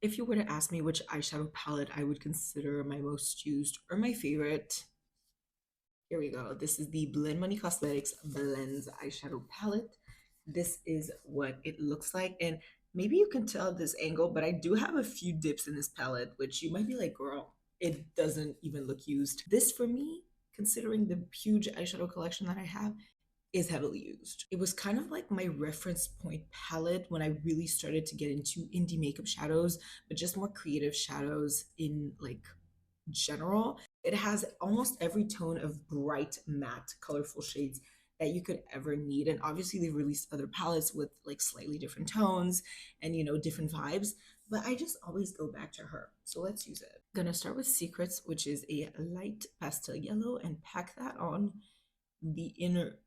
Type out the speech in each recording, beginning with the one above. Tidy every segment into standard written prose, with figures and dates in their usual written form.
If you were to ask me which eyeshadow palette I would consider my most used or my favorite, here we go. This is the Blend Money Cosmetics Blends eyeshadow palette. This is what it looks like. And maybe you can tell this angle, but I do have a few dips in this palette, which you might be like, girl, it doesn't even look used. This for me, considering the huge eyeshadow collection that I have, is heavily used. It was kind of like my reference point palette when I really started to get into indie makeup shadows, but just more creative shadows in like general. It has almost every tone of bright, matte, colorful shades that you could ever need. And obviously, they've released other palettes with like slightly different tones and, different vibes. But I just always go back to her. So let's use it. I'm gonna start with Secrets, which is a light pastel yellow, and pack that on the inner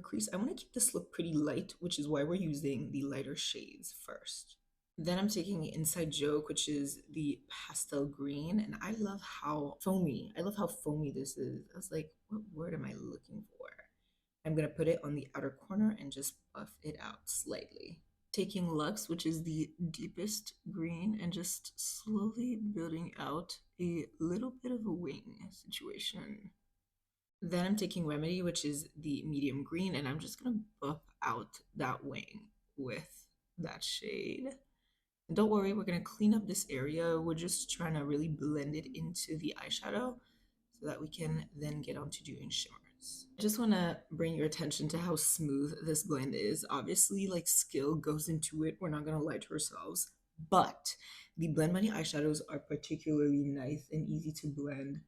crease. I want to keep this look pretty light, which is why we're using the lighter shades first. Then I'm taking Inside Joke, which is the pastel green, and I love how foamy this is. I was like, what word am I looking for? I'm gonna put it on the outer corner and just buff it out slightly. Taking Lux, which is the deepest green, and just slowly building out a little bit of a wing situation. Then I'm taking Remedy, which is the medium green, and I'm just gonna buff out that wing with that shade. And don't worry, we're gonna clean up this area. We're just trying to really blend it into the eyeshadow so that we can then get on to doing shimmers. I just wanna bring your attention to how smooth this blend is. Obviously, like skill goes into it. We're not gonna lie to ourselves, but the Blend Money eyeshadows are particularly nice and easy to blend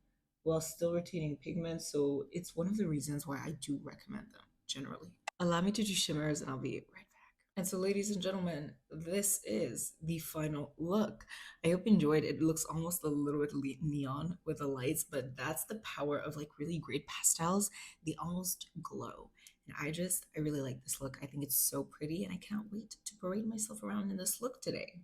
while still retaining pigment. So it's one of the reasons why I do recommend them generally. Allow me to do shimmers and I'll be right back. And so, ladies and gentlemen, this is the final look. I hope you enjoyed it. It looks almost a little bit neon with the lights, but that's the power of like really great pastels. They almost glow. And I really like this look. I think it's so pretty, and I can't wait to parade myself around in this look today.